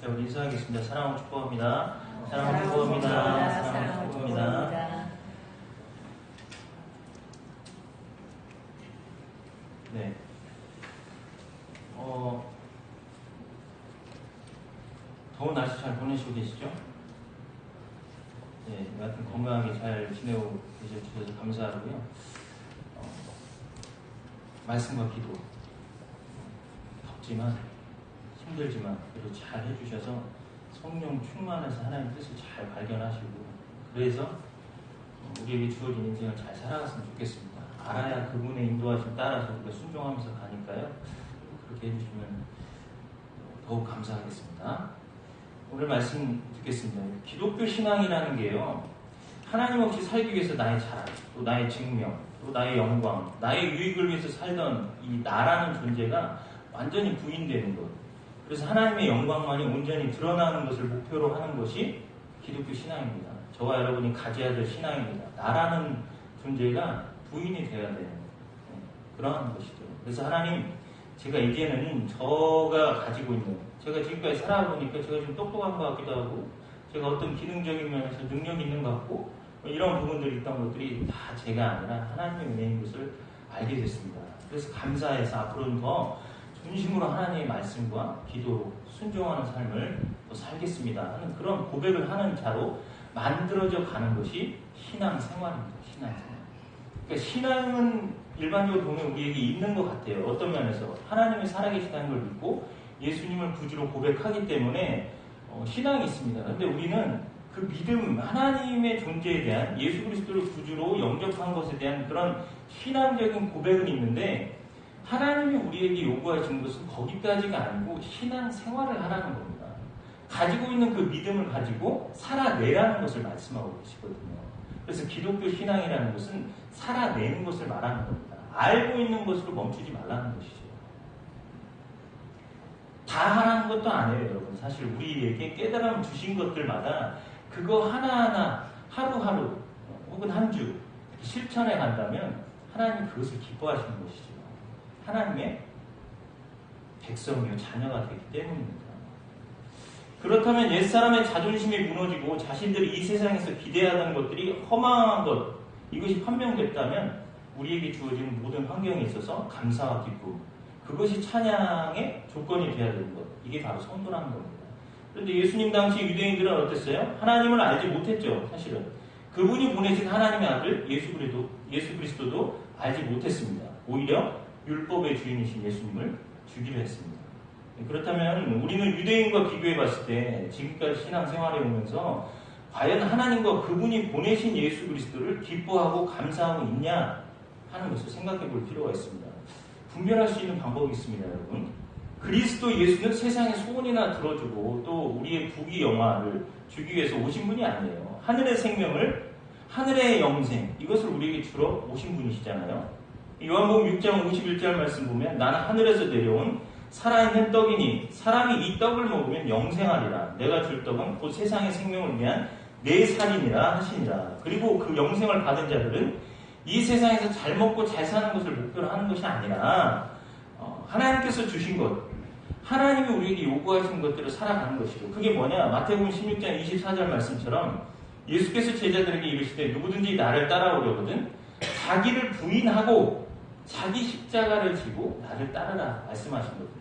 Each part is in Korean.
자, 우리 인사하겠습니다. 사랑하고 축복합니다. 사랑하고 축복합니다. 사랑하고 축복합니다. 네. 더운 날씨 잘 보내시고 계시죠? 네, 여하튼 건강하게 잘 지내고 계셔서 감사하고요. 말씀과 기도, 덥지만 힘들지만 그래도 잘 해주셔서 성령 충만해서 하나님 뜻을 잘 발견하시고, 그래서 우리에게 주어진 인생을 잘 살아갔으면 좋겠습니다. 알아야 그분의 인도하심 따라서 우리가 순종하면서 가니까요. 그렇게 해주시면 더욱 감사하겠습니다. 오늘 말씀 듣겠습니다. 기독교 신앙이라는 게요, 하나님 없이 살기 위해서 나의 자랑, 또 나의 증명, 또 나의 영광, 나의 유익을 위해서 살던 이 나라는 존재가 완전히 부인되는 것, 그래서 하나님의 영광만이 온전히 드러나는 것을 목표로 하는 것이 기독교 신앙입니다. 저와 여러분이 가져야 될 신앙입니다. 나라는 존재가 부인이 되어야 되는 그러한 것이죠. 그래서 하나님, 제가 이제는 저가 가지고 있는, 제가 지금까지 살아보니까 제가 좀 똑똑한 것 같기도 하고, 제가 어떤 기능적인 면에서 능력이 있는 것 같고, 이런 부분들이 있던 것들이 다 제가 아니라 하나님의 은혜인 것을 알게 됐습니다. 그래서 감사해서 앞으로는 더 진심으로 하나님의 말씀과 기도로 순종하는 삶을 더 살겠습니다 하는 그런 고백을 하는 자로 만들어져 가는 것이 신앙생활입니다. 신앙생활. 그러니까 신앙은 일반적으로 보면 우리에게 있는 것 같아요. 어떤 면에서 하나님의 살아계시다는 걸 믿고 예수님을 구주로 고백하기 때문에 신앙이 있습니다. 그런데 우리는 그 믿음, 하나님의 존재에 대한, 예수 그리스도를 구주로 영접한 것에 대한 그런 신앙적인 고백은 있는데, 하나님이 우리에게 요구하시는 것은 거기까지가 아니고 신앙생활을 하라는 겁니다. 가지고 있는 그 믿음을 가지고 살아내라는 것을 말씀하고 계시거든요. 그래서 기독교 신앙이라는 것은 살아내는 것을 말하는 겁니다. 알고 있는 것으로 멈추지 말라는 것이죠. 다 하라는 것도 아니에요, 여러분. 사실 우리에게 깨달음 주신 것들마다 그거 하나하나 하루하루 혹은 한 주 실천해 간다면 하나님 그것을 기뻐하시는 것이죠. 하나님의 백성이요, 자녀가 되기 때문입니다. 그렇다면 옛사람의 자존심이 무너지고 자신들이 이 세상에서 기대하던 것들이 허망한 것, 이것이 판명됐다면 우리에게 주어진 모든 환경에 있어서 감사와 기쁨, 그것이 찬양의 조건이 되어야 되는 것, 이게 바로 성도라는 겁니다. 그런데 예수님 당시 유대인들은 어땠어요? 하나님을 알지 못했죠. 사실은 그분이 보내신 하나님의 아들 예수 그리스도도 알지 못했습니다. 오히려 율법의 주인이신 예수님을 주기로 했습니다. 그렇다면 우리는 유대인과 비교해 봤을 때 지금까지 신앙생활에 오면서 과연 하나님과 그분이 보내신 예수 그리스도를 기뻐하고 감사하고 있냐 하는 것을 생각해 볼 필요가 있습니다. 분별할 수 있는 방법이 있습니다, 여러분. 그리스도 예수는 세상의 소원이나 들어주고 또 우리의 부귀 영화를 주기 위해서 오신 분이 아니에요. 하늘의 생명을, 하늘의 영생, 이것을 우리에게 주러 오신 분이시잖아요. 요한복음 6장 51절 말씀 보면 나는 하늘에서 내려온 살아있는 떡이니 사람이 이 떡을 먹으면 영생하리라. 내가 줄 떡은 곧 세상의 생명을 위한 내 살이니라 하시니라. 그리고 그 영생을 받은 자들은 이 세상에서 잘 먹고 잘 사는 것을 목표로 하는 것이 아니라 하나님께서 주신 것, 하나님이 우리에게 요구하신 것들을 살아가는 것이죠. 그게 뭐냐? 마태복음 16장 24절 말씀처럼 예수께서 제자들에게 이르시되 누구든지 나를 따라오려거든 자기를 부인하고 자기 십자가를 지고 나를 따르라 말씀하신 겁니다.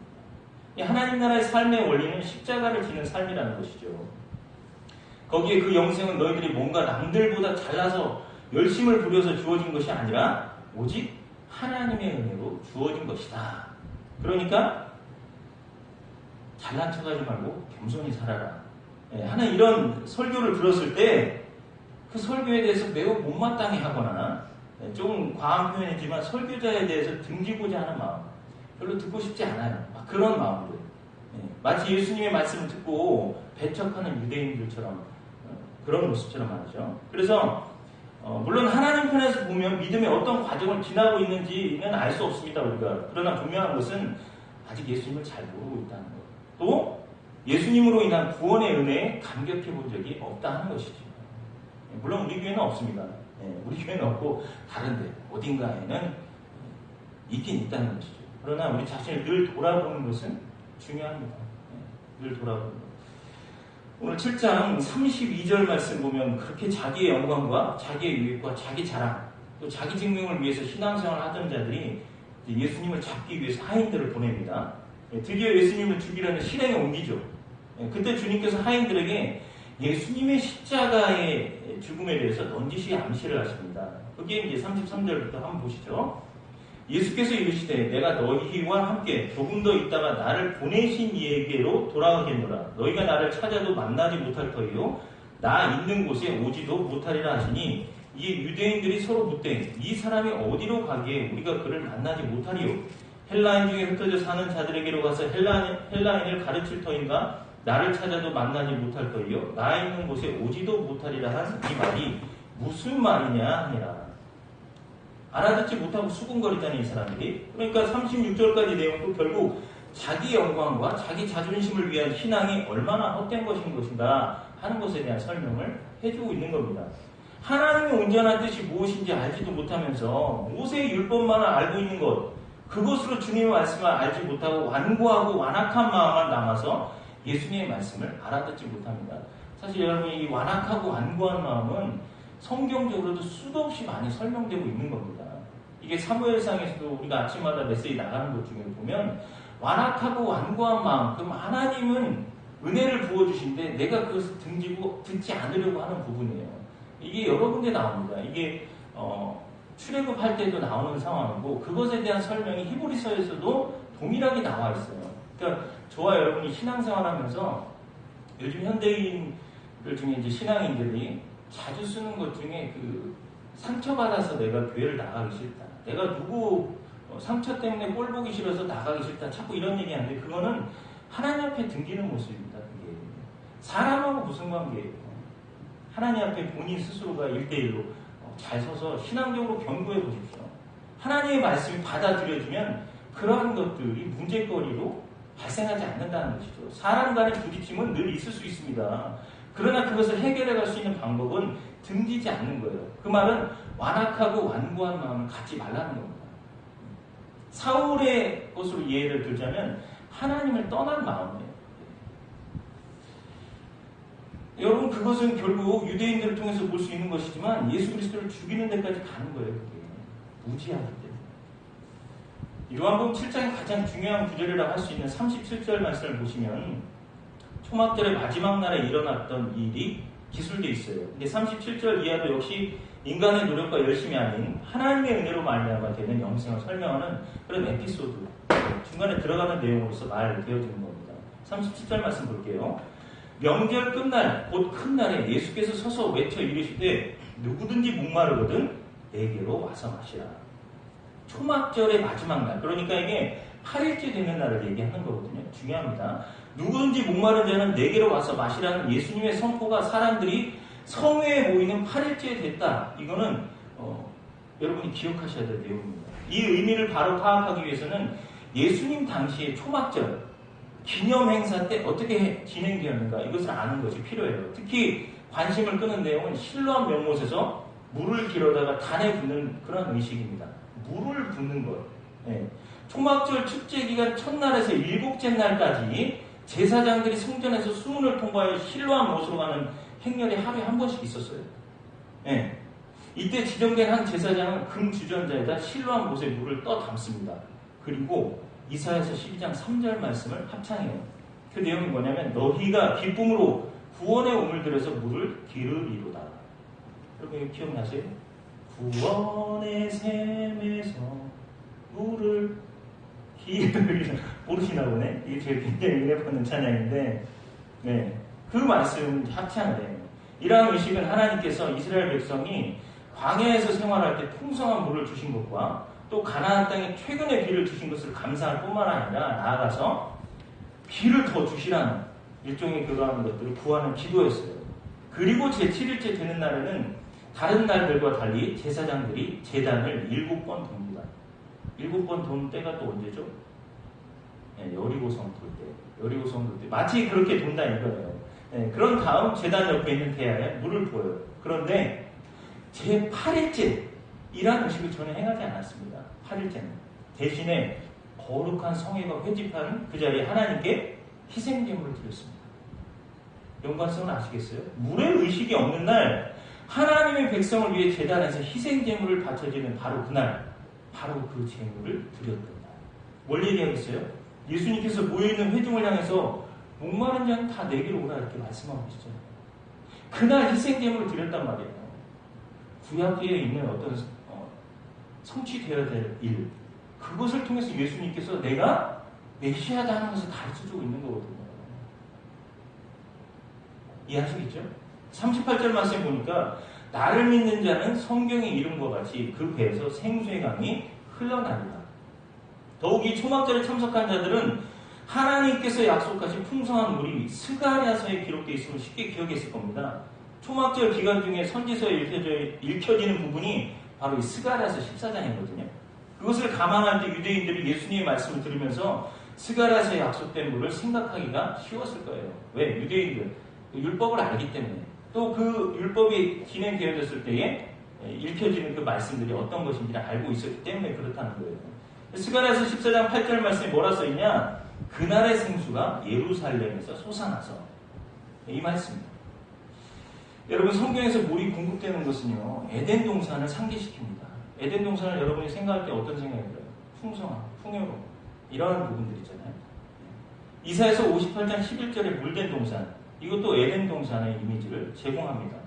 하나님 나라의 삶의 원리는 십자가를 지는 삶이라는 것이죠. 거기에 그 영생은 너희들이 뭔가 남들보다 잘나서 열심을 부려서 주어진 것이 아니라 오직 하나님의 은혜로 주어진 것이다. 그러니까 잘난 척하지 말고 겸손히 살아라. 하나님 이런 설교를 들었을 때 그 설교에 대해서 매우 못마땅해 하거나 조금 과한 표현이지만 설교자에 대해서 등지고자 하는 마음, 별로 듣고 싶지 않아요. 그런 마음들. 마치 예수님의 말씀을 듣고 배척하는 유대인들처럼 그런 모습처럼 말이죠. 그래서 물론 하나님 편에서 보면 믿음의 어떤 과정을 지나고 있는지는 알 수 없습니다, 우리가. 그러나 분명한 것은 아직 예수님을 잘 모르고 있다는 것. 또 예수님으로 인한 구원의 은혜에 감격해 본 적이 없다는 것이죠. 물론 우리 교회는 없습니다. 우리 교회는 없고 다른데 어딘가에는 있긴 있다는 것이죠. 그러나 우리 자신을 늘 돌아보는 것은 중요합니다. 늘 돌아보는 것. 오늘 7장 32절 말씀 보면 그렇게 자기의 영광과 자기의 유익과 자기 자랑 또 자기 증명을 위해서 신앙생활을 하던 자들이 예수님을 잡기 위해서 하인들을 보냅니다. 드디어 예수님을 죽이려는 실행에 옮기죠. 그때 주님께서 하인들에게 예수님의 십자가의 죽음에 대해서 넌지시 암시를 하십니다. 그게 이제 33절부터 한번 보시죠. 예수께서 이르시되 내가 너희와 함께 조금 더 있다가 나를 보내신 이에게로 돌아가겠노라. 너희가 나를 찾아도 만나지 못할 터이요 나 있는 곳에 오지도 못하리라 하시니 이 유대인들이 서로 묻되 이 사람이 어디로 가기에 우리가 그를 만나지 못하리요. 헬라인 중에 흩어져 사는 자들에게로 가서 헬라인을 가르칠 터인가 나를 찾아도 만나지 못할 터이요 나 있는 곳에 오지도 못하리라 한 이 말이 무슨 말이냐 하니라. 알아듣지 못하고 수군거리다니 이 사람들이. 그러니까 36절까지 내용도 결국 자기 영광과 자기 자존심을 위한 신앙이 얼마나 헛된 것인가 하는 것에 대한 설명을 해주고 있는 겁니다. 하나님의 온전한 뜻이 무엇인지 알지도 못하면서 모세의 율법만을 알고 있는 것, 그것으로 주님의 말씀을 알지 못하고 완고하고 완악한 마음만 남아서 예수님의 말씀을 알아듣지 못합니다. 사실 여러분, 이 완악하고 완고한 마음은 성경적으로도 수도 없이 많이 설명되고 있는 겁니다. 이게 사무엘상에서도 우리가 아침마다 메시지 나가는 것 중에 보면 완악하고 완고한 마음, 그럼 하나님은 은혜를 부어주신데 내가 그것을 등지고 듣지 않으려고 하는 부분이에요. 이게 여러 군데 나옵니다. 이게 출애굽할 때도 나오는 상황이고 그것에 대한 설명이 히브리서에서도 동일하게 나와 있어요. 그러니까 저와 여러분이 신앙생활하면서 요즘 현대인들 중에 이제 신앙인들이 자주 쓰는 것 중에 그 상처받아서 내가 교회를 나가기 싫다. 내가 누구 상처 때문에 꼴 보기 싫어서 나가기 싫다. 자꾸 이런 얘기하는데 그거는 하나님 앞에 등기는 모습입니다. 그게 사람하고 무슨 관계예요? 하나님 앞에 본인 스스로가 1대1로 잘 서서 신앙적으로 견고해 보십시오. 하나님의 말씀이 받아들여지면 그러한 것들이 문제거리로 발생하지 않는다는 것이죠. 사람 간의 부딪힘은 늘 있을 수 있습니다. 그러나 그것을 해결해 갈 수 있는 방법은 등지지 않는 거예요. 그 말은 완악하고 완고한 마음을 갖지 말라는 겁니다. 사울의 것으로 예를 들자면 하나님을 떠난 마음이에요. 여러분, 그것은 결국 유대인들을 통해서 볼 수 있는 것이지만 예수 그리스도를 죽이는 데까지 가는 거예요. 그게 무지하기 때문에. 요한복음 7장의 가장 중요한 구절이라고 할 수 있는 37절 말씀을 보시면 초막절의 마지막 날에 일어났던 일이 기술되어 있어요. 근데 37절 이하도 역시 인간의 노력과 열심이 아닌 하나님의 은혜로 말미암아 되는 영생을 설명하는 그런 에피소드 중간에 들어가는 내용으로서 말되어지는 겁니다. 37절 말씀 볼게요. 명절 끝날 곧 큰 날에 예수께서 서서 외쳐 이르시되 누구든지 목마르거든 내게로 와서 마시라. 초막절의 마지막 날, 그러니까 이게 8일째 되는 날을 얘기하는 거거든요. 중요합니다. 누구든지 목마른 자는 내게로 와서 마시라는 예수님의 선포가 사람들이 성회에 모이는 8일째 됐다. 이거는 여러분이 기억하셔야 될 내용입니다. 이 의미를 바로 파악하기 위해서는 예수님 당시의 초막절 기념 행사 때 어떻게 진행되었는가 이것을 아는 것이 필요해요. 특히 관심을 끄는 내용은 실로암 연못에서 물을 길어다가 단에 붓는 그런 의식입니다. 물을 붓는 것. 네. 초막절 축제 기간 첫날에서 일곱째 날까지 제사장들이 성전에서 수문을 통과해 실로암 못으로 가는 행렬이 하루에 한 번씩 있었어요. 네. 이때 지정된 한 제사장은 금 주전자에다 실로암 못에 물을 떠 담습니다. 그리고 이사야서 12장 3절 말씀을 합창해요. 그 내용이 뭐냐면 너희가 기쁨으로 구원의 우물 들여서 물을 기르리로다. 여러분 이거 기억나세요? 구원의 샘에서 물을 기르리로다. 모르시나 보네. 이게 제가 굉장히 은혜 받는 찬양인데 네, 그 말씀 합창을 해요. 이러한 의식은 하나님께서 이스라엘 백성이 광야에서 생활할 때 풍성한 물을 주신 것과 또 가나안 땅에 최근에 비를 주신 것을 감사할 뿐만 아니라 나아가서 비를 더 주시라는 일종의 그러한 것들을 구하는 기도였어요. 그리고 제7일째 되는 날에는 다른 날들과 달리 제사장들이 제단을 7번 돕니다. 7번 도는 때가 또 언제죠? 네, 여리고성 돌 때. 여리고성 돌 때. 마치 그렇게 돈다 이거예요. 네, 그런 다음 제단 옆에 있는 대야에 물을 부어요. 그런데 제8일째 이란 의식을 전혀 행하지 않았습니다. 8일째는. 대신에 거룩한 성회가 회집하는 그 자리에 하나님께 희생제물을 드렸습니다. 연관성을 아시겠어요? 물의 의식이 없는 날 하나님의 백성을 위해 제단에서 희생 제물을 바쳐지는 바로 그날, 바로 그 제물을 드렸던 날. 뭘 얘기하겠어요? 예수님께서 모여있는 회중을 향해서 목마른 자는 다 내게로 오라 이렇게 말씀하고 계시잖아요. 그날 희생 제물을 드렸단 말이에요. 구약에 있는 어떤 성취되어야 될 일, 그것을 통해서 예수님께서 내가 메시아다 하는 것을 가르쳐주고 있는 거거든요. 이해하시겠죠? 38절 말씀에 보니까 나를 믿는 자는 성경의 이름과 같이 그 배에서 생수의 강이 흘러나리라. 더욱이 초막절에 참석한 자들은 하나님께서 약속하신 풍성한 물이 스가랴서에 기록되어 있음을 쉽게 기억했을 겁니다. 초막절 기간 중에 선지서에 읽혀지는 부분이 바로 이 스가랴서 14장이거든요. 그것을 감안할 때 유대인들이 예수님의 말씀을 들으면서 스가랴서에 약속된 물을 생각하기가 쉬웠을 거예요. 왜? 유대인들 율법을 알기 때문에, 또 그 율법이 진행되어졌을 때에 읽혀지는 그 말씀들이 어떤 것인지를 알고 있었기 때문에 그렇다는 거예요. 스가랴서 14장 8절 말씀에 뭐라 써있냐? 그날의 생수가 예루살렘에서 솟아나서, 이 말씀입니다. 여러분, 성경에서 물이 공급되는 것은요, 에덴 동산을 상기시킵니다. 에덴 동산을 여러분이 생각할 때 어떤 생각이 들어요? 풍성함, 풍요로움, 이런 부분들 있잖아요. 이사야서 58장 11절에 물된 동산, 이것도 에덴 동산의 이미지를 제공합니다.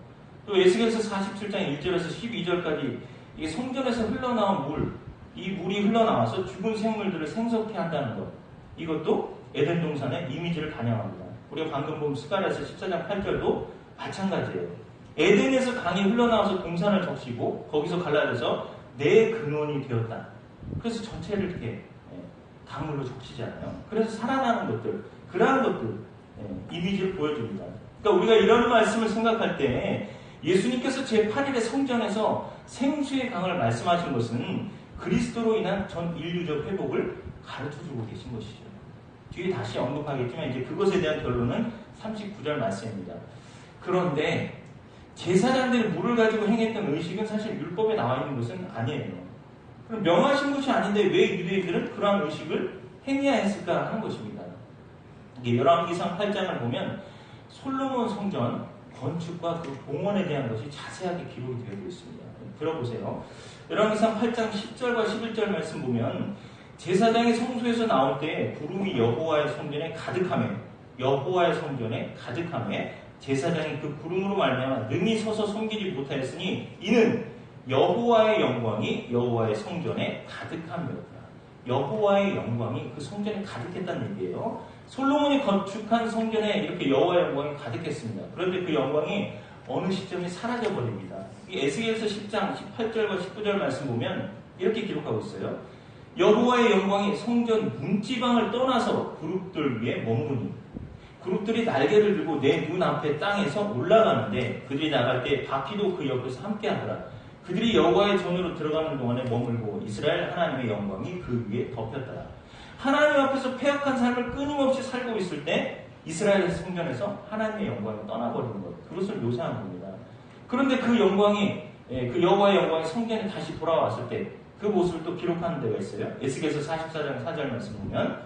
또 에스겔서 47장 1절에서 12절까지 이게 성전에서 흘러나온 물, 이 물이 흘러나와서 죽은 생물들을 생석케 한다는 것, 이것도 에덴 동산의 이미지를 반영합니다. 우리가 방금 본 스가랴서 14장 8절도 마찬가지예요. 에덴에서 강이 흘러나와서 동산을 적시고 거기서 갈라져서 내 근원이 되었다. 그래서 전체를 이렇게 강물로 적시잖아요. 그래서 살아나는 것들, 그러한 것들 이미지를 보여줍니다. 그러니까 우리가 이런 말씀을 생각할 때 예수님께서 제8일의 성전에서 생수의 강을 말씀하신 것은 그리스도로 인한 전 인류적 회복을 가르쳐주고 계신 것이죠. 뒤에 다시 언급하겠지만 이제 그것에 대한 결론은 39절 말씀입니다. 그런데 제사장들이 물을 가지고 행했던 의식은 사실 율법에 나와 있는 것은 아니에요. 그럼 명하신 것이 아닌데 왜 유대인들은 그러한 의식을 행해야 했을까 하는 것입니다. 이게 열왕기상 8장을 보면 솔로몬 성전 건축과 그 봉헌에 대한 것이 자세하게 기록이 되어 있습니다. 들어보세요. 열왕기상 8장 10절과 11절 말씀 보면 제사장이 성소에서 나올 때 구름이 여호와의 성전에 가득함에 제사장이 그 구름으로 말미암아 능히 서서 섬기지 못하였으니 이는 여호와의 영광이 여호와의 성전에 가득함이었다. 여호와의 영광이 그 성전에 가득했다는 얘기예요. 솔로몬이 건축한 성전에 이렇게 여호와의 영광이 가득했습니다. 그런데 그 영광이 어느 시점에 사라져버립니다. 이 에스겔서 10장 18절과 19절 말씀 보면 이렇게 기록하고 있어요. 여호와의 영광이 성전 문지방을 떠나서 그룹들 위에 머무니 그룹들이 날개를 들고 내 눈앞에 땅에서 올라가는데 그들이 나갈 때 바퀴도 그 옆에서 함께하더라. 그들이 여호와의 전으로 들어가는 동안에 머물고 이스라엘 하나님의 영광이 그 위에 덮였더라. 하나님 앞에서 패역한 삶을 끊임없이 살고 있을 때 이스라엘 성전에서 하나님의 영광이 떠나버리는 것, 그것을 묘사한 겁니다. 그런데 그 영광이, 그 여호와의 영광이 성전에 다시 돌아왔을 때 그 모습을 또 기록하는 데가 있어요. 에스겔서 44장 4절 말씀 보면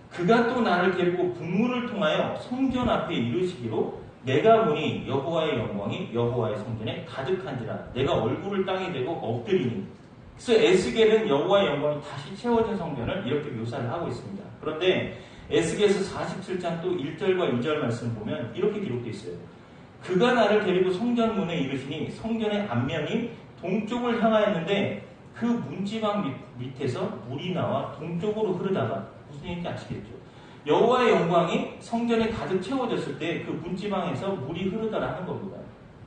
그가 또 나를 데리고 북문을 통하여 성전 앞에 이르시기로 내가 보니 여호와의 영광이 여호와의 성전에 가득한지라 내가 얼굴을 땅에 대고 엎드리니. 그래서 에스겔은 여호와의 영광이 다시 채워진 성전을 이렇게 묘사를 하고 있습니다. 그런데 에스겔서 47장 또 1절과 2절 말씀을 보면 이렇게 기록되어 있어요. 그가 나를 데리고 성전 문에 이르시니 성전의 앞면이 동쪽을 향하였는데 그 문지방 밑에서 물이 나와 동쪽으로 흐르다가, 무슨 얘기인지 아시겠죠? 여호와의 영광이 성전에 가득 채워졌을 때 그 문지방에서 물이 흐르다라는 겁니다.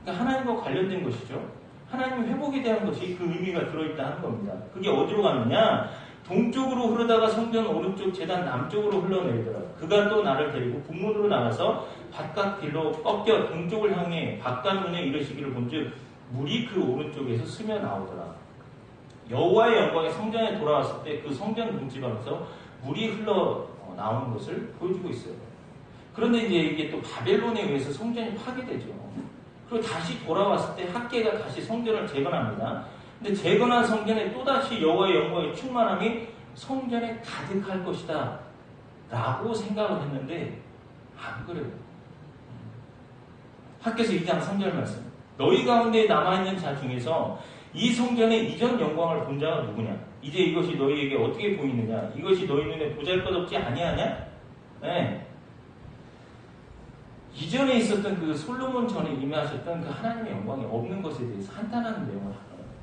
그러니까 하나님과 관련된 것이죠. 하나님의 회복에 대한 것이 그 의미가 들어있다는 겁니다. 그게 어디로 가느냐? 동쪽으로 흐르다가 성전 오른쪽 제단 남쪽으로 흘러내리더라. 그가 또 나를 데리고 북문으로 나가서 바깥 길로 꺾여 동쪽을 향해 바깥문에 이르시기를 본즉 물이 그 오른쪽에서 스며 나오더라. 여호와의 영광이 성전에 돌아왔을 때 그 성전 문지방에서 물이 흘러 나오는 것을 보여주고 있어요. 그런데 이제 이게 또 바벨론에 의해서 성전이 파괴되죠. 그리고 다시 돌아왔을 때 학계가 다시 성전을 재건합니다. 근데 재건한 성전에 또다시 여호와의 영광의 충만함이 성전에 가득할 것이다 라고 생각을 했는데 안 그래요. 학개서 2장 3절 말씀. 너희 가운데 남아있는 자 중에서 이 성전의 이전 영광을 본 자가 누구냐? 이제 이것이 너희에게 어떻게 보이느냐? 이것이 너희 눈에 보잘것없지 아니하냐? 네. 이전에 있었던 그 솔로몬 전에 임하셨던 그 하나님의 영광이 없는 것에 대해서 한탄하는 내용을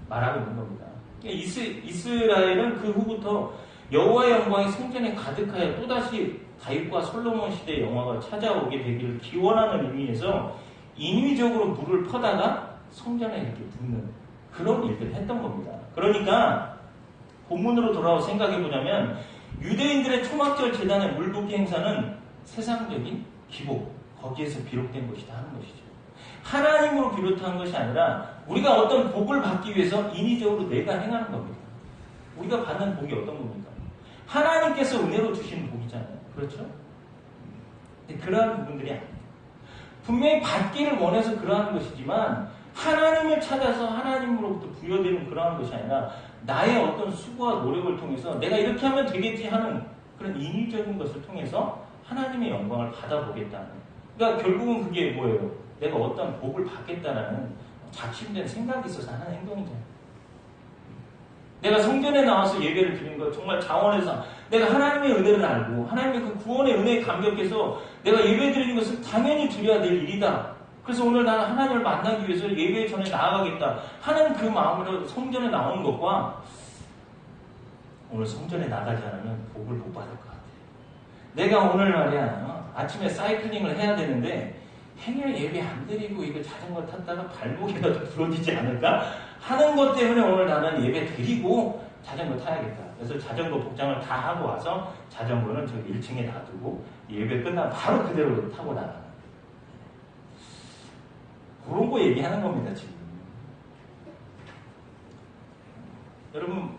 말하고 있는 겁니다. 이스라엘은 그 후부터 여호와의 영광이 성전에 가득하여 또다시 다윗과 솔로몬 시대의 영화가 찾아오게 되기를 기원하는 의미에서 인위적으로 물을 퍼다가 성전에 이렇게 붓는 그런 일들을 했던 겁니다. 그러니까 본문으로 돌아와 생각해보자면 유대인들의 초막절 제단의 물붓기 행사는 세상적인 기복, 거기에서 비롯된 것이다 하는 것이죠. 하나님으로 비롯한 것이 아니라 우리가 어떤 복을 받기 위해서 인위적으로 내가 행하는 겁니다. 우리가 받는 복이 어떤 겁니까? 하나님께서 은혜로 주시는 복이잖아요. 그렇죠? 근데 그러한 부분들이 아닙니다. 분명히 받기를 원해서 그러한 것이지만 하나님을 찾아서 하나님으로부터 부여되는 그러한 것이 아니라 나의 어떤 수고와 노력을 통해서 내가 이렇게 하면 되겠지 하는 그런 인위적인 것을 통해서 하나님의 영광을 받아보겠다는, 그러니까 결국은 그게 뭐예요? 내가 어떤 복을 받겠다라는 작심된 생각이 있어서 하는 행동이잖아요. 내가 성전에 나와서 예배를 드리는 거 정말 자원해서 내가 하나님의 은혜를 알고 하나님의 그 구원의 은혜에 감격해서 내가 예배 드리는 것은 당연히 드려야 될 일이다. 그래서 오늘 나는 하나님을 만나기 위해서 예배 전에 나아가겠다 하는 그 마음으로 성전에 나오는 것과 오늘 성전에 나가지 않으면 복을 못 받을 것 같아요. 내가 오늘 말이야 아침에 사이클링을 해야 되는데 행여 예배 안 드리고 이거 자전거 탔다가 발목이라도 부러지지 않을까 하는 것 때문에 오늘 나는 예배 드리고 자전거 타야겠다. 그래서 자전거 복장을 다 하고 와서 자전거는 저 1층에 놔두고 예배 끝나면 바로 그대로 타고 나가는 그런 거 얘기하는 겁니다 지금. 여러분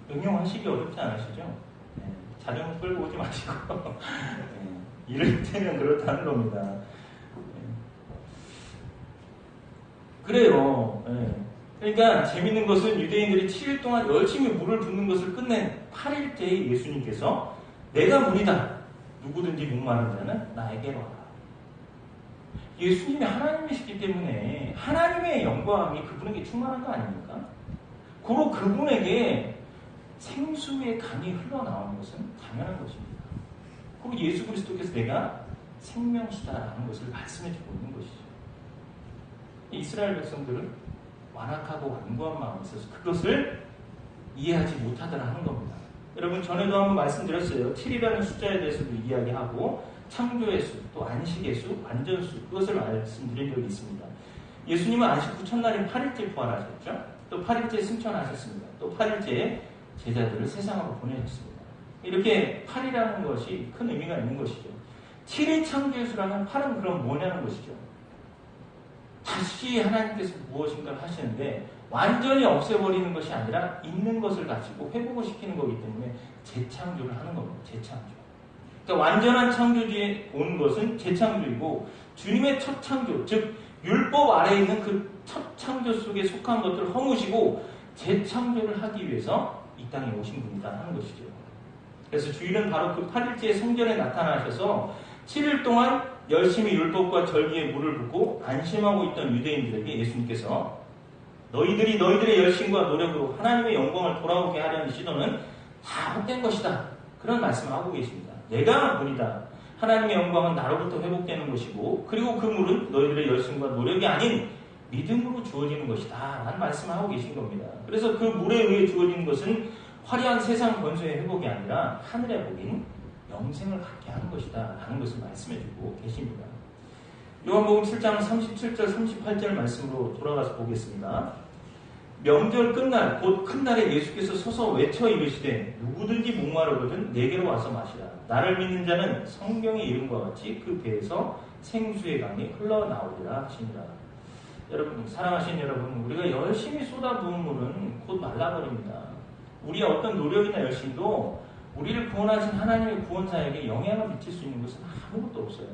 응용하시기 어렵지 않으시죠? 네, 자전거 끌고 오지 마시고 네, 이럴 때는 그렇다는 겁니다. 그래요. 네. 그러니까 재밌는 것은 유대인들이 7일 동안 열심히 물을 붓는 것을 끝낸 8일째에 예수님께서 내가 물이다. 누구든지 목마른 자는 나에게로 와라. 예수님이 하나님이시기 때문에 하나님의 영광이 그분에게 충만한 거 아닙니까? 고로 그분에게 생수의 강이 흘러나오는 것은 당연한 것입니다. 그리고 예수 그리스도께서 내가 생명수다라는 것을 말씀해주고 있는 것이죠. 이스라엘 백성들은 완악하고 완고한 마음이 있어서 그것을 이해하지 못하더라 하는 겁니다. 여러분 전에도 한번 말씀드렸어요. 7이라는 숫자에 대해서도 이야기하고 창조의 수, 또 안식의 수, 완전수 그것을 말씀드린 적이 있습니다. 예수님은 안식 후 첫날인 8일째 부활하셨죠. 또 8일째 승천하셨습니다. 또 8일째에 제자들을 세상으로 보내셨습니다. 이렇게 8이라는 것이 큰 의미가 있는 것이죠. 7일 창조의 수라면 8은 그럼 뭐냐는 것이죠. 다시 하나님께서 무엇인가를 하시는데 완전히 없애버리는 것이 아니라 있는 것을 가지고 회복을 시키는 거기 때문에 재창조를 하는 겁니다. 재창조. 그러니까 완전한 창조주에 온 것은 재창조이고 주님의 첫 창조, 즉 율법 아래에 있는 그 첫 창조 속에 속한 것들을 허무시고 재창조를 하기 위해서 이 땅에 오신 분이다 하는 것이죠. 그래서 주일은 바로 그 8일째 성전에 나타나셔서 7일 동안 열심히 율법과 절기에 물을 붓고 안심하고 있던 유대인들에게 예수님께서 너희들이 너희들의 열심과 노력으로 하나님의 영광을 돌아오게 하려는 시도는 다 헛된 것이다. 그런 말씀을 하고 계십니다. 내가 물이다. 하나님의 영광은 나로부터 회복되는 것이고 그리고 그 물은 너희들의 열심과 노력이 아닌 믿음으로 주어지는 것이다 라는 말씀을 하고 계신 겁니다. 그래서 그 물에 의해 주어지는 것은 화려한 세상 권세의 회복이 아니라 하늘의 복인 영생을 갖게 하는 것이다 라는 것을 말씀해주고 계십니다. 요한복음 7장 37절 38절 말씀으로 돌아가서 보겠습니다. 명절 끝날 곧 큰 날에 예수께서 서서 외쳐 이르시되 누구든지 목마르거든 내게로 와서 마시라. 나를 믿는 자는 성경의 이름과 같이 그 배에서 생수의 강이 흘러나오리라 하시니라. 여러분 사랑하시는 여러분, 우리가 열심히 쏟아부은 물은 곧 말라버립니다. 우리의 어떤 노력이나 열심도 우리를 구원하신 하나님의 구원사에게 영향을 미칠 수 있는 것은 아무것도 없어요.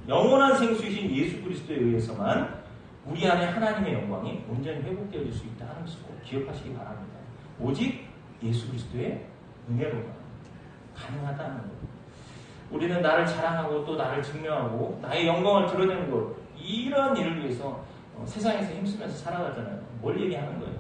영원한 생수이신 예수 그리스도에 의해서만 우리 안에 하나님의 영광이 온전히 회복되어질 수 있다는 것을 꼭 기억하시기 바랍니다. 오직 예수 그리스도의 은혜로만 가능하다는 것. 우리는 나를 자랑하고 또 나를 증명하고 나의 영광을 드러내는 것, 이런 일을 위해서 세상에서 힘쓰면서 살아가잖아요. 뭘 얘기하는 거예요?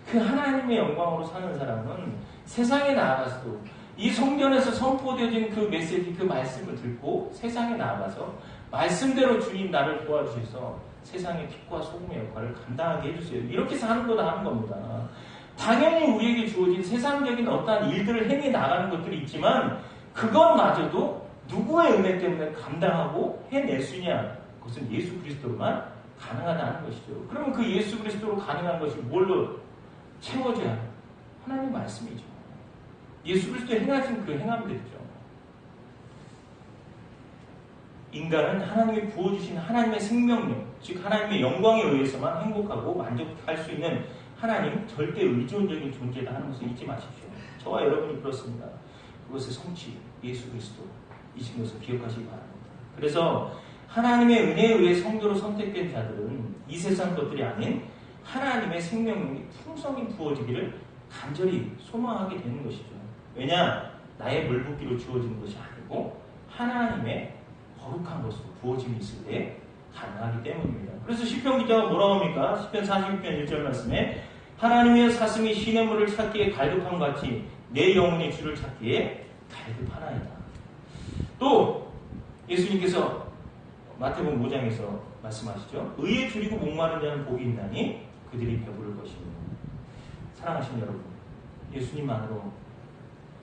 그 하나님의 영광으로 사는 사람은 세상에 나아가서도 이 성전에서 선포되어진 그 메시지, 그 말씀을 듣고 세상에 나아가서 말씀대로 주님 나를 도와주셔서 세상의 빛과 소금의 역할을 감당하게 해주세요. 이렇게 사는 거다 하는 겁니다. 당연히 우리에게 주어진 세상적인 어떠한 일들을 행해 나가는 것들이 있지만 그것마저도 누구의 은혜 때문에 감당하고 해낼 수 있냐? 그것은 예수 그리스도로만 가능하다는 것이죠. 그러면 그 예수 그리스도로 가능한 것이 뭘로 채워져야? 하나님의 말씀이죠. 예수 그리스도 행하신 그 행함들이죠. 인간은 하나님이 부어주신 하나님의 생명력, 즉 하나님의 영광에 의해서만 행복하고 만족할 수 있는 하나님 절대 의존적인 존재다 하는 것을 잊지 마십시오. 저와 여러분이 그렇습니다. 그것의 성취, 예수 그리스도이신 것을 기억하시기 바랍니다. 그래서 하나님의 은혜에 의해 성도로 선택된 자들은 이 세상 것들이 아닌 하나님의 생명력이 풍성히 부어지기를 간절히 소망하게 되는 것이죠. 왜냐? 나의 물붓기로 주어지는 것이 아니고 하나님의 거룩한 것으로 부어짐이 있을 때 가능하기 때문입니다. 그래서 시편 기자가 뭐라고 합니까? 시편 46편 1절 말씀에 하나님의 사슴이 시냇물을 찾기에 갈급함 같이 내 영혼이 주를 찾기에 갈급하나이다. 또 예수님께서 마태복음 5장에서 말씀하시죠. 의에 줄이고 목마른 자는 복이 있나니 그들이 배부를 것입니다. 사랑하시는 여러분, 예수님만으로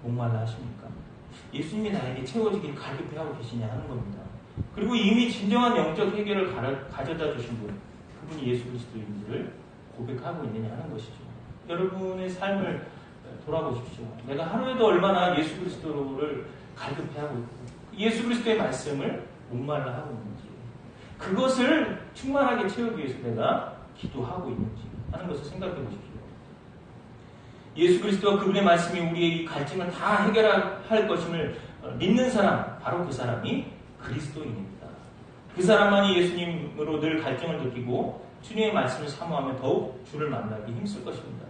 목말라 하십니까? 예수님이 나에게 채워지길 갈급해하고 계시냐 하는 겁니다. 그리고 이미 진정한 영적 해결을 가져다 주신 분, 그분이 예수 그리스도인지를 고백하고 있느냐 하는 것이죠. 여러분의 삶을 돌아보십시오. 내가 하루에도 얼마나 예수 그리스도를 갈급해하고 있고 예수 그리스도의 말씀을 목말라 하고 있는지, 그것을 충만하게 채우기 위해서 내가 기도하고 있는지 하는 것을 생각해 보십시오. 예수 그리스도와 그분의 말씀이 우리의 이 갈증을 다 해결할 것임을 믿는 사람, 바로 그 사람이 그리스도인입니다. 그 사람만이 예수님으로 늘 갈증을 느끼고 주님의 말씀을 사모하며 더욱 주를 만나기 힘쓸 것입니다.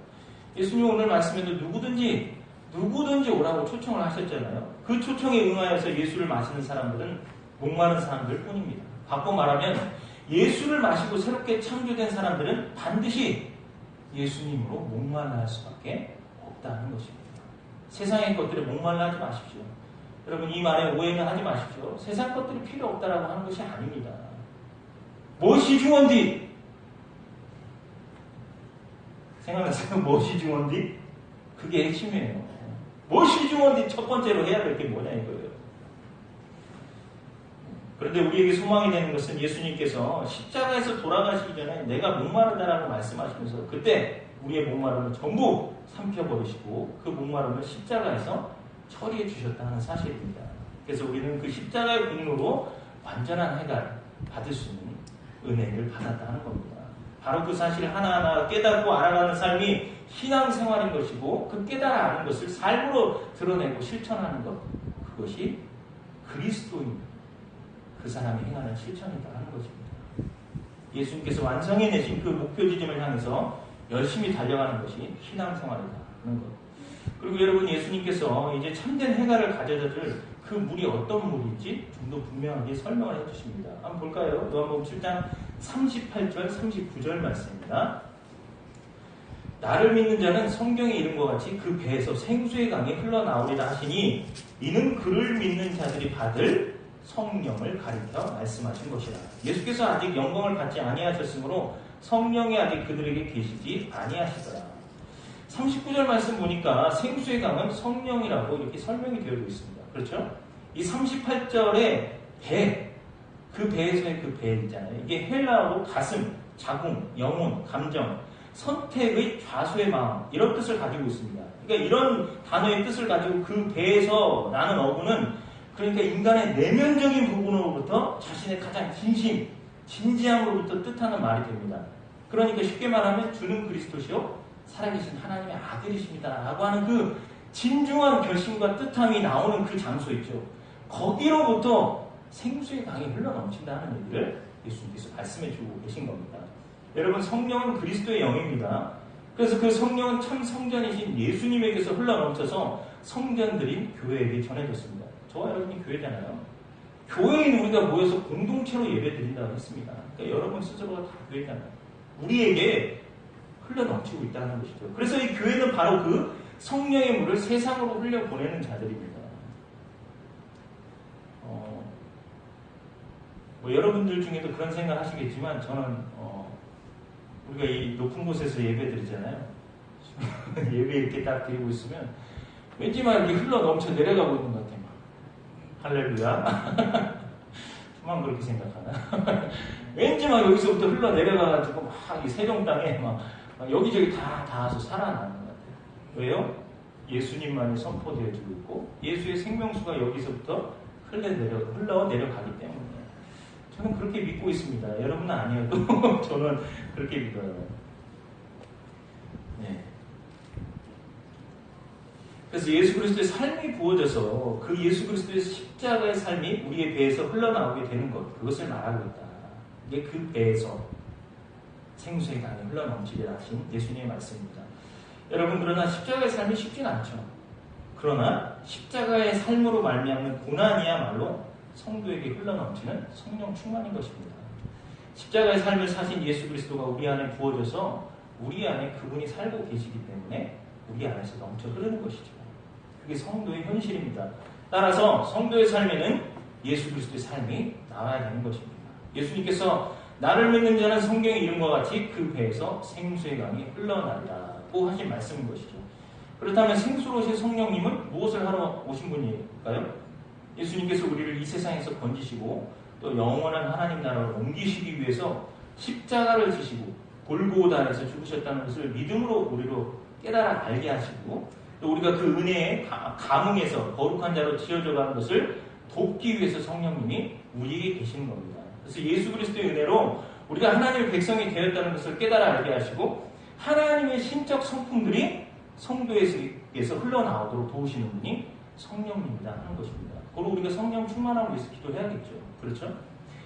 예수님 오늘 말씀에도 누구든지 오라고 초청을 하셨잖아요. 그 초청에 응하여서 예수를 마시는 사람들은 목마른 사람들 뿐입니다. 바꿔 말하면 예수를 마시고 새롭게 창조된 사람들은 반드시 예수님으로 목말라 할 수밖에 없다는 것입니다. 세상의 것들에 목말라 하지 마십시오. 여러분, 이 말에 오해는 하지 마십시오. 세상 것들이 필요 없다라고 하는 것이 아닙니다. 무엇이 중요한디? 생각나세요? 무엇이 중요한디? 그게 핵심이에요. 무엇이 중요한디? 첫 번째로 해야 될 게 뭐냐 이거예요. 그런데 우리에게 소망이 되는 것은 예수님께서 십자가에서 돌아가시기 전에 내가 목마르다라고 말씀하시면서 그때 우리의 목마름을 전부 삼켜버리시고 그 목마름을 십자가에서 처리해 주셨다는 사실입니다. 그래서 우리는 그 십자가의 공로로 완전한 해결 받을 수 있는 은혜를 받았다는 겁니다. 바로 그 사실을 하나하나 깨닫고 알아가는 삶이 신앙생활인 것이고 그 깨달아 아는 것을 삶으로 드러내고 실천하는 것, 그것이 그리스도인 그 사람이 행하는 실천이다 하는 것입니다. 예수님께서 완성해내신 그 목표 지점을 향해서 열심히 달려가는 것이 신앙생활이다 하는 것. 그리고 여러분, 예수님께서 이제 참된 해결을 가져다 줄 그 물이 어떤 물인지 좀 더 분명하게 설명을 해주십니다. 한번 볼까요? 요한복음 7장 38절 39절 말씀입니다. 나를 믿는 자는 성경에 이른 것 같이 그 배에서 생수의 강이 흘러나오리라 하시니 이는 그를 믿는 자들이 받을 성령을 가리켜 말씀하신 것이라. 예수께서 아직 영광을 받지 아니하셨으므로 성령이 아직 그들에게 계시지 아니하시더라. 39절 말씀 보니까 생수의 강은 성령이라고 이렇게 설명이 되어 있습니다. 그렇죠? 이 38절의 배, 그 배에서의 그 배 있잖아요. 이게 헬라어로 가슴, 자궁, 영혼, 감정, 선택의 좌수의 마음, 이런 뜻을 가지고 있습니다. 그러니까 이런 단어의 뜻을 가지고 그 배에서 라는 어구는 그러니까 인간의 내면적인 부분으로부터 자신의 가장 진지함으로부터 뜻하는 말이 됩니다. 그러니까 쉽게 말하면 주는 그리스도시요 살아계신 하나님의 아들이십니다 라고 하는 그 진중한 결심과 뜻함이 나오는 그 장소 있죠. 거기로부터 생수의 강이 흘러넘친다는 얘기를 예수님께서 말씀해 주고 계신 겁니다. 여러분, 성령은 그리스도의 영입니다. 그래서 그 성령은 참 성전이신 예수님에게서 흘러넘쳐서 성전들인 교회에게 전해졌습니다. 저와 여러분이 교회잖아요. 교회인 우리가 모여서 공동체로 예배 드린다고 했습니다. 그러니까 여러분 스스로가 다 교회잖아요. 우리에게 흘러넘치고 있다는 것이죠. 그래서 이 교회는 바로 그 성령의 물을 세상으로 흘려보내는 자들입니다. 뭐 여러분들 중에도 그런 생각 하시겠지만 저는 우리가 이 높은 곳에서 예배 드리잖아요. 예배 이렇게 딱 드리고 있으면 왠지 막 이렇게 흘러넘쳐 내려가고 있는 것 같아요. 할렐루야. 저만 그렇게 생각하나? 왠지 막 여기서부터 흘러내려가가지고 막 이 세종 땅에 막 여기저기 다 닿아서 살아나는 것 같아요. 왜요? 예수님만이 선포되어지고 있고 예수의 생명수가 여기서부터 흘러내려가기 때문에 저는 그렇게 믿고 있습니다. 여러분은 아니어도 저는 그렇게 믿어요. 네. 그래서 예수 그리스도의 삶이 부어져서 그 예수 그리스도의 십자가의 삶이 우리의 배에서 흘러나오게 되는 것, 그것을 말하고 있다. 이게 그 배에서 생수의 강이 흘러넘치게 하신 예수님의 말씀입니다. 여러분, 그러나 십자가의 삶이 쉽진 않죠. 그러나 십자가의 삶으로 말미암는 고난이야말로 성도에게 흘러넘치는 성령 충만인 것입니다. 십자가의 삶을 사신 예수 그리스도가 우리 안에 부어져서 우리 안에 그분이 살고 계시기 때문에 우리 안에서 넘쳐 흐르는 것이죠. 그게 성도의 현실입니다. 따라서 성도의 삶에는 예수 그리스도의 삶이 나와야 되는 것입니다. 예수님께서 나를 믿는 자는 성경의 이름과 같이 그 배에서 생수의 강이 흘러나리라고 하신 말씀인 것이죠. 그렇다면 생수로 오신 성령님은 무엇을 하러 오신 분일까요? 예수님께서 우리를 이 세상에서 건지시고 또 영원한 하나님 나라로 옮기시기 위해서 십자가를 지시고 골고다에서 죽으셨다는 것을 믿음으로 우리로 깨달아 알게 하시고 또 우리가 그 은혜의 감흥에서 거룩한 자로 지어져 가는 것을 돕기 위해서 성령님이 우리에게 계시는 겁니다. 그래서 예수 그리스도의 은혜로 우리가 하나님의 백성이 되었다는 것을 깨달아 알게 하시고 하나님의 신적 성품들이 성도에게서 흘러나오도록 도우시는 분이 성령님이다 하는 것입니다. 그리고 우리가 성령 충만하고 위해서 기도해야겠죠. 그렇죠?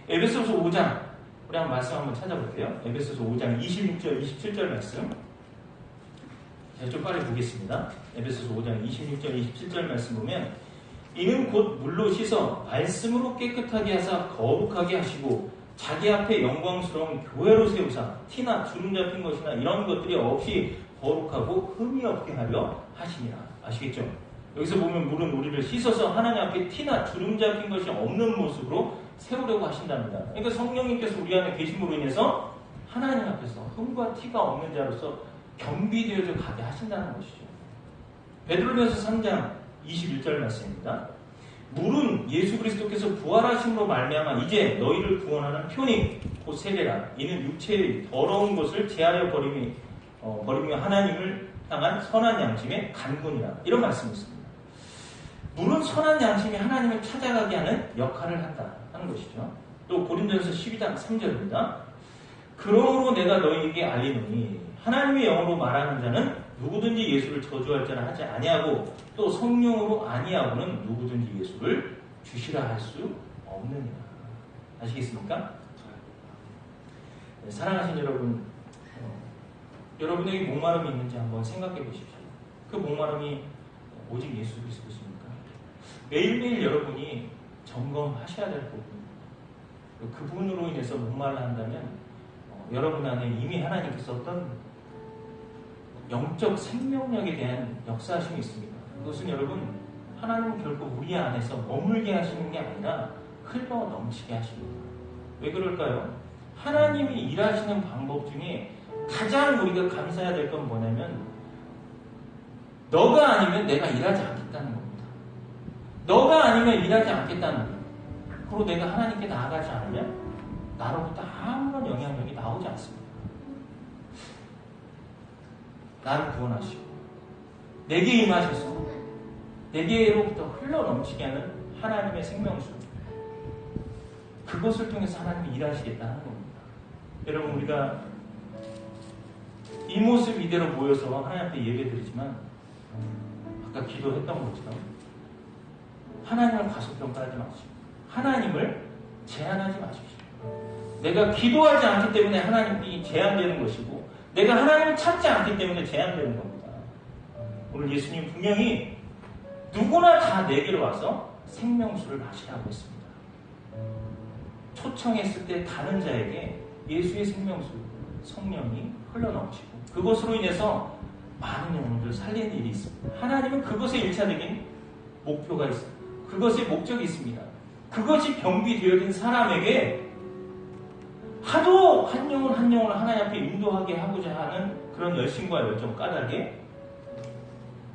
에베소서 5장 우리 한번 말씀 한번 찾아볼게요. 에베소서 5장 26절 27절 말씀 제가 좀 빨리 보겠습니다. 에베소서 5장 26절 27절 말씀 보면 이는 곧 물로 씻어 말씀으로 깨끗하게 하사 거룩하게 하시고 자기 앞에 영광스러운 교회로 세우사 티나 주름 잡힌 것이나 이런 것들이 없이 거룩하고 흠이 없게 하려 하시니라. 아시겠죠? 여기서 보면 물은 우리를 씻어서 하나님 앞에 티나 주름 잡힌 것이 없는 모습으로 세우려고 하신답니다. 그러니까 성령님께서 우리 안에 계심으로 인해서 하나님 앞에서 흠과 티가 없는 자로서 겸비되어져 가게 하신다는 것이죠. 베드로전서 3장 21절 말씀입니다. 물은 예수 그리스도께서 부활하심으로 말미암아 이제 너희를 구원하는 표님 곧 세례라. 이는 육체의 더러운 것을 제하여 버리며 하나님을 향한 선한 양심의 간군이라. 이런 말씀이 있습니다. 물은 선한 양심이 하나님을 찾아가게 하는 역할을 한다 하는 것이죠. 또 고린도전서 12장 3절입니다. 그러므로 내가 너희에게 알리노니 하나님의 영으로 말하는 자는 누구든지 예수를 저주할 자는 하지 아니하고 또 성령으로 아니하고는 누구든지 예수를 주시라 할 수 없느니라. 아시겠습니까? 네, 사랑하신 여러분, 여러분에게 목마름이 있는지 한번 생각해 보십시오. 그 목마름이 오직 예수 그리스도십니까? 매일매일 여러분이 점검하셔야 될 부분입니다. 그 부분으로 인해서 목말라 한다면 여러분 안에 이미 하나님께서 어떤 영적 생명력에 대한 역사하심이 있습니다. 그것은 여러분 하나님은 결코 우리 안에서 머물게 하시는 게 아니라 흘러 넘치게 하십니다. 왜 그럴까요? 하나님이 일하시는 방법 중에 가장 우리가 감사해야 될 건 뭐냐면 너가 아니면 내가 일하지 않겠다는 겁니다. 너가 아니면 일하지 않겠다는 거예요. 그리고 내가 하나님께 나아가지 않으면 나로부터 아무런 영향력이 나오지 않습니다. 나를 구원하시고 내게 임하셔서 내게로부터 흘러넘치게 하는 하나님의 생명수, 그것을 통해서 하나님이 일하시겠다 하는 겁니다. 여러분, 우리가 이 모습 이대로 모여서 하나님 앞에 예배드리지만 아까 기도했던 것처럼 하나님을 과소평가하지 마십시오. 하나님을 제한하지 마십시오. 내가 기도하지 않기 때문에 하나님이 제한되는 것이고 내가 하나님을 찾지 않기 때문에 제한되는 겁니다. 오늘 예수님 분명히 누구나 다 내게로 와서 생명수를 마시라고 했습니다. 초청했을 때 가는 자에게 예수의 생명수, 성령이 흘러넘치고 그것으로 인해서 많은 영혼들을 살리는 일이 있습니다. 하나님은 그것에 일차적인 목표가 있습니다. 그것의 목적이 있습니다. 그것이 병비되어진 사람에게 하도 한 영혼 한 영혼을 하나님 앞에 인도하게 하고자 하는 그런 열심과 열정, 까닭에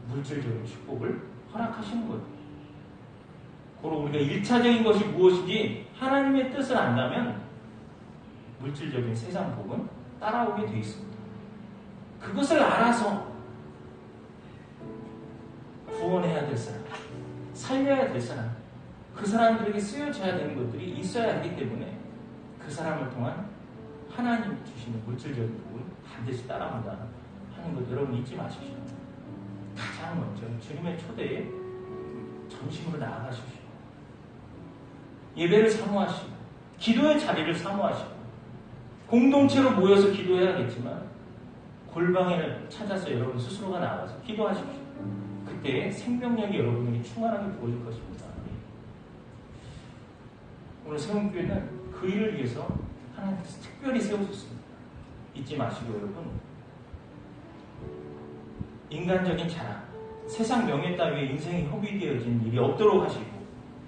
물질적인 축복을 허락하시는 거예요. 고로 우리가 일차적인 것이 무엇인지 하나님의 뜻을 안다면 물질적인 세상 복은 따라오게 되어 있습니다. 그것을 알아서 구원해야 될 사람, 살려야 될 사람, 그 사람들에게 쓰여져야 되는 것들이 있어야 하기 때문에 그 사람을 통한 하나님 주시는 물질적인 복은 반드시 따라온다 하는 것 여러분 잊지 마십시오. 가장 먼저 주님의 초대에 전심으로 나아가십시오. 예배를 사모하시고 기도의 자리를 사모하시고 공동체로 모여서 기도해야겠지만 골방을 찾아서 여러분 스스로가 나가서 기도하십시오. 그때 생명력이 여러분에게 충만하게 부어질 것입니다. 오늘 세움교회는 그 일을 위해서 하나님께서 특별히 세우셨습니다. 잊지 마시고 여러분, 인간적인 자랑, 세상 명예 따위에 인생이 허비되어진 일이 없도록 하시고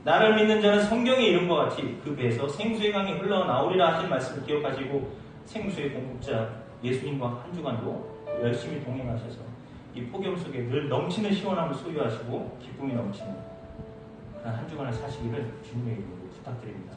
나를 믿는 자는 성경에 이른 것 같이 그 배에서 생수의 강이 흘러나오리라 하신 말씀을 기억하시고 생수의 공급자 예수님과 한 주간도 열심히 동행하셔서 이 폭염 속에 늘 넘치는 시원함을 소유하시고 기쁨이 넘치는 그런 한 주간을 사시기를 주님의 이름으로 부탁드립니다.